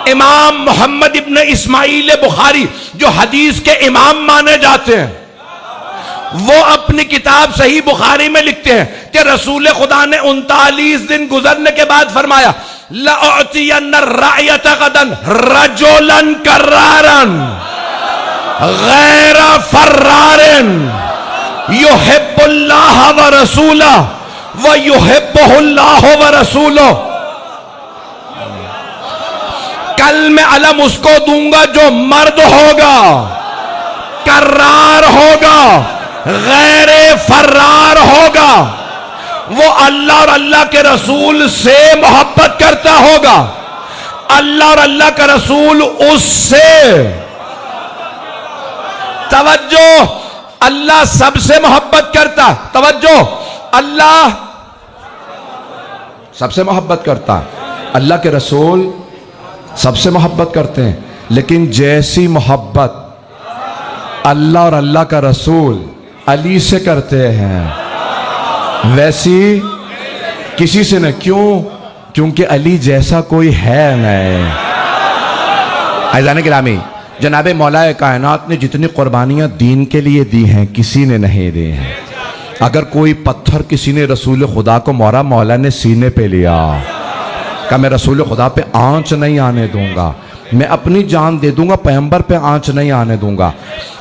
इमाम मोहम्मद इब्न इस्माइल बुखारी जो हदीस के इमाम माने जाते हैं, वो अपनी किताब सही बुखारी में लिखते हैं कि रसूल खुदा ने 39 दिन गुजरने के बाद फरमाया, लअतियन्न रायत गदन रजुलन कर्रारन गैर फर्रारन युहिब्बुल्लाह व रसूलहु व युहिब्बुहुल्लाह व रसूलुहु। कल मैं अलम उसको दूंगा जो मर्द होगा, कर्रार होगा, गैरे फर्रार होगा, वो अल्लाह और अल्लाह के रसूल से मोहब्बत करता होगा, अल्लाह और अल्लाह का रसूल उससे। तवज्जो, अल्लाह सबसे मोहब्बत करता, तवज्जो, अल्लाह सबसे मोहब्बत करता, अल्लाह के रसूल सबसे मोहब्बत करते हैं। लेकिन जैसी मोहब्बत अल्लाह और अल्लाह का रसूल अली से करते हैं, वैसी किसी से न। क्यों? क्योंकि अली जैसा कोई है नहीं। अज़ान गिरामी, जनाब मौलाए कायनात ने जितनी कुर्बानियाँ दीन के लिए दी हैं, किसी ने नहीं दी हैं। अगर कोई पत्थर किसी ने रसूल खुदा को मारा, मौला ने सीने पे लिया, कहा मैं रसूल खुदा पे आंच नहीं आने दूंगा, मैं अपनी जान दे दूंगा, पैगंबर पे आंच नहीं आने दूंगा।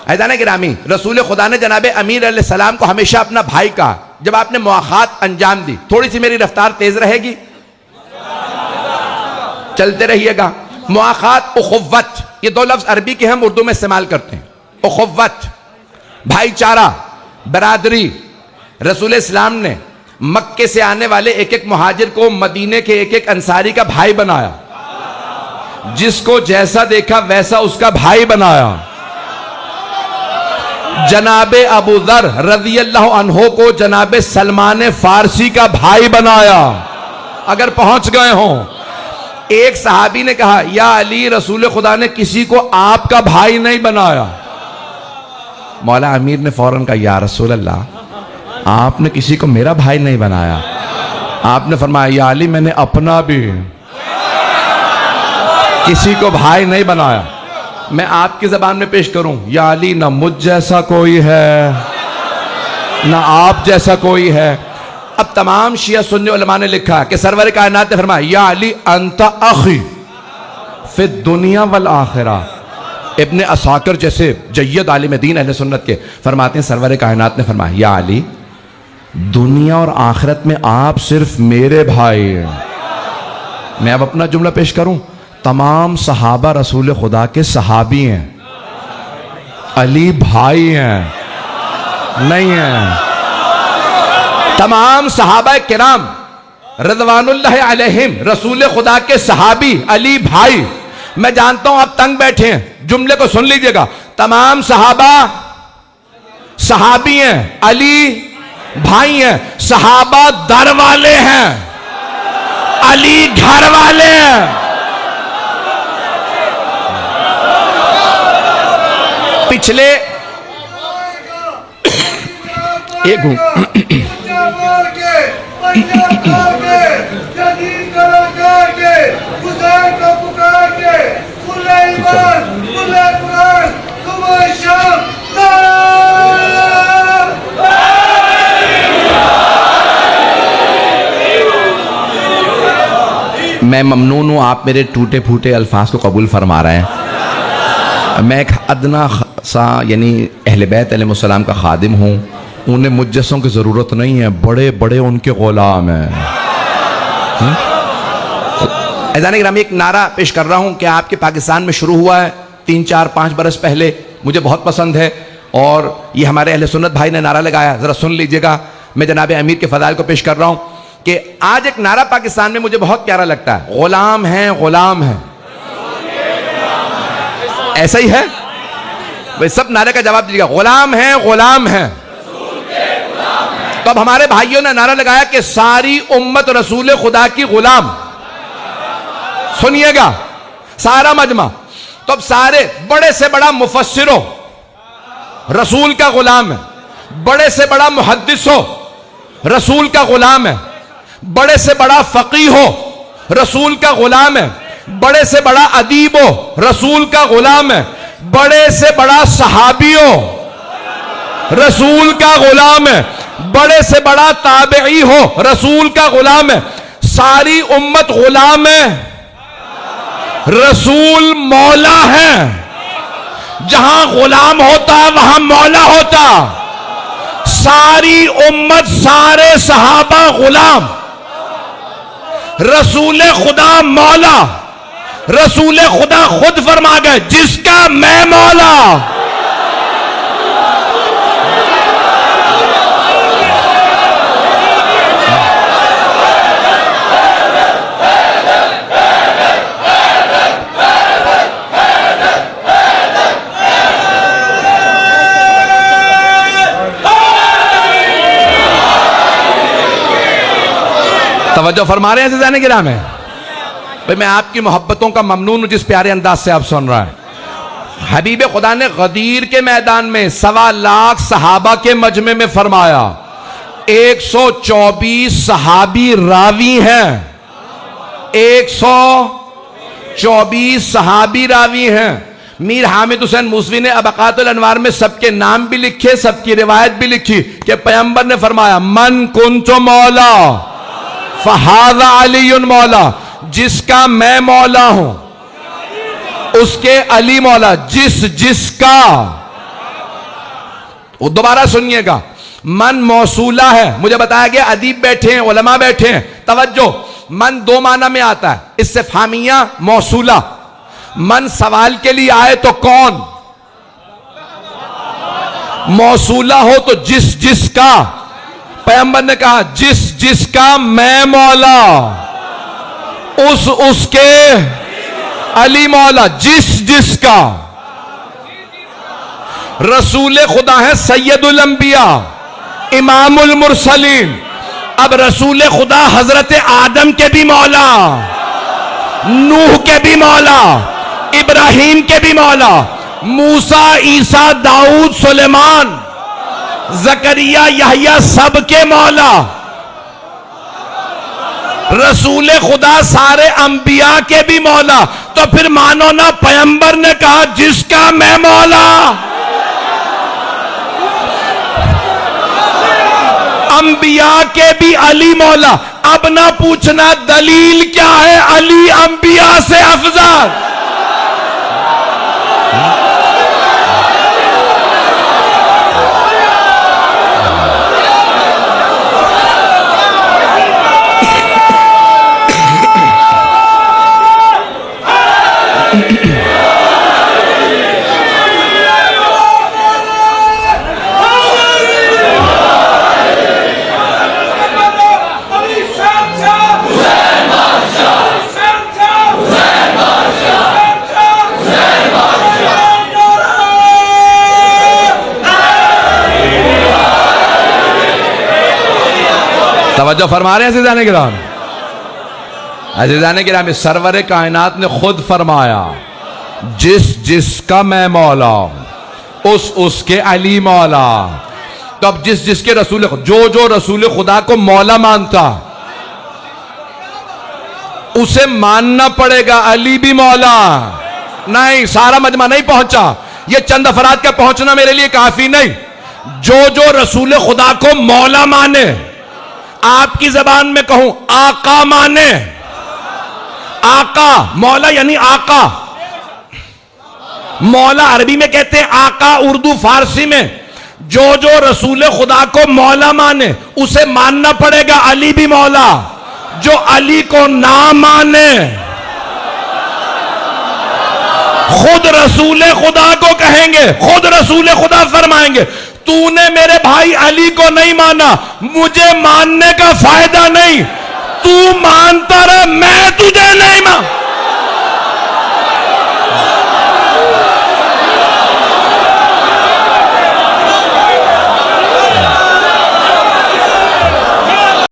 ऐदान गिरामी, रसूल खुदा ने जनाब अमीर अलैहिस्सलाम को हमेशा अपना भाई कहा। जब आपने मुआखात अंजाम दी, थोड़ी सी मेरी रफ्तार तेज रहेगी, चलते रहिएगा। मुआखात, उखुव्वत, ये दो लफ्ज अरबी के हम उर्दू में इस्तेमाल करते हैं। उखुव्वत, भाईचारा, बरादरी। रसूल इस्लाम ने मक्के से आने वाले एक एक मुहाजिर को मदीने के एक एक अंसारी का भाई बनाया, जिसको जैसा देखा वैसा उसका भाई बनाया। जनाबे अबू दर रज़ी अल्लाह अन्हो को जनाबे सलमान फारसी का भाई बनाया, अगर पहुंच गए हों। एक सहाबी ने कहा, या अली, रसूल खुदा ने किसी को आपका भाई नहीं बनाया। मौला अमीर ने फौरन कहा, या रसूल अल्लाह, आपने किसी को मेरा भाई नहीं बनाया। आपने फरमाया, या अली, मैंने अपना भी किसी को भाई नहीं बनाया। मैं आपकी जबान में पेश करूं, या अली, ना मुझ जैसा कोई है, ना आप जैसा कोई है। अब तमाम शिया सुन्नी उलमा ने लिखा कि सरवर कायनात ने फरमाया, या अली अंता अखी फिर दुनिया वल आखिरा। इब्ने असाकिर जैसे जय्यद आलिम दीन अहले सुन्नत के फरमाते हैं, सरवर कायनात ने फरमाया, या अली, दुनिया और आखिरत में आप सिर्फ मेरे भाई हैं। मैं अब अपना जुमला पेश करूं, तमाम सहाबा रसूल खुदा के सहाबी हैं, अली भाई हैं नहीं हैं। तमाम सहाबा किराम रज़वानुल्लाह अलैहिम रसूल खुदा के सहाबी, अली भाई। मैं जानता हूं आप तंग बैठे हैं, जुमले को सुन लीजिएगा। तमाम सहाबा सहाबी हैं, अली भाई हैं। सहाबा दर वाले हैं, अली घर वाले हैं। पिछले मैं ममनून हूँ, आप मेरे टूटे फूटे अल्फाज को कबूल फरमा रहे हैं। मैं एक अदना सा यानी अहले बैत अलैहिस्सलाम का खादिम हूँ, उन्हें मुझ जैसों की ज़रूरत नहीं है, बड़े बड़े उनके ग़ुलाम हैं। ऐज़ान गिरामी, एक नारा पेश कर रहा हूँ कि आपके पाकिस्तान में शुरू हुआ है 3, 4, 5 बरस पहले, मुझे बहुत पसंद है और ये हमारे अहले सुन्नत भाई ने नारा लगाया, ज़रा सुन लीजिएगा। मैं जनाब अमीर के फ़ज़ाइल को पेश कर रहा हूँ कि आज एक नारा पाकिस्तान में मुझे बहुत प्यारा लगता है, ग़ुलाम हैं, ग़ुलाम हैं। ऐसा ही है भाई, सब नारे का जवाब दीजिएगा, ग़ुलाम हैं, ग़ुलाम हैं। तो अब हमारे भाइयों ने नारा लगाया कि सारी उम्मत रसूल खुदा की गुलाम। सुनिएगा सारा मजमा। तो अब सारे बड़े से बड़ा मुफस्सिर हो रसूल का गुलाम है, बड़े से बड़ा मुहद्दिस हो रसूल का गुलाम है, बड़े से बड़ा फकीह हो रसूल का गुलाम है, बड़े से बड़ा अदीब हो, रसूल का गुलाम है। बड़े से बड़ा सहाबी हो, रसूल का गुलाम है। बड़े से बड़ा ताबई हो, रसूल का गुलाम है। सारी उम्मत गुलाम है, रसूल मौला है। जहां गुलाम होता वहां मौला होता। सारी उम्मत, सारे सहाबा गुलाम, रसूल खुदा मौला। रसूल खुदा खुद फरमा गए, जिसका मैं मौला। तवज्जो फरमा रहे हैं ज़िंदाने गिराम में? भाई मैं आपकी मोहब्बतों का ममनून हूं, जिस प्यारे अंदाज से आप सुन रहे हैं। हबीब खुदा ने गदीर के मैदान में 1.25 लाख सहाबा के मजमे में फरमाया, 124 सहाबी रावी हैं, 124 सहाबी रावी हैं। मीर हामिद हुसैन मूसवी ने अबकातुल अनवार में सबके नाम भी लिखे, सबकी रिवायत भी लिखी कि पैगंबर ने फरमाया, मन कुंतो मौला फहादा अलीयुन मौला। जिसका मैं मौला हूं उसके अली मौला। जिसका, वो दोबारा सुनिएगा, मन मौसूला है। मुझे बताया गया अदीब बैठे हैं, उलमा बैठे हैं। तवज्जो, मन 2 माना में आता है, इस्तिफहामिया मौसूला। मन सवाल के लिए आए तो कौन, मौसूला हो तो जिसका। पैगंबर ने कहा, जिसका मैं मौला उसके अली मौला। जिसका रसूल खुदा है, सैयदुल अंबिया, इमामुल मुरसलीन। अब रसूल खुदा हजरत आदम के भी मौला, नूह के भी मौला, इब्राहिम के भी मौला, मूसा, ईसा, दाऊद, सुलेमान, जकरिया, यहया, सबके मौला। रसूल खुदा सारे अंबिया के भी मौला। तो फिर मानो ना, पैगंबर ने कहा, जिसका मैं मौला। अंबिया के भी अली मौला। अब ना पूछना दलील क्या है, अली अंबिया से अफजल। तवज्जो फरमा रहे हैं अज़ीज़ाने किराम? अज़ीज़ाने किराम, सरवर कायनात ने खुद फरमाया, जिसका मैं मौला उसके अली मौला। तो अब जिसके रसूल, जो रसूल खुदा को मौला मानता उसे मानना पड़ेगा अली भी मौला। नहीं, सारा मजमा नहीं पहुंचा, ये चंद अफराद का पहुंचना मेरे लिए काफी नहीं। जो रसूल खुदा को मौला माने, आपकी जबान में कहूं आका माने, आका, मौला यानी आका। मौला अरबी में कहते हैं आका, उर्दू फारसी में। जो रसूल खुदा को मौला माने उसे मानना पड़ेगा अली भी मौला। जो अली को ना माने, खुद रसूल खुदा को कहेंगे, खुद रसूल खुदा फरमाएंगे, तूने मेरे भाई अली को नहीं माना, मुझे मानने का फायदा नहीं। तू मानता रहे, मैं तुझे नहीं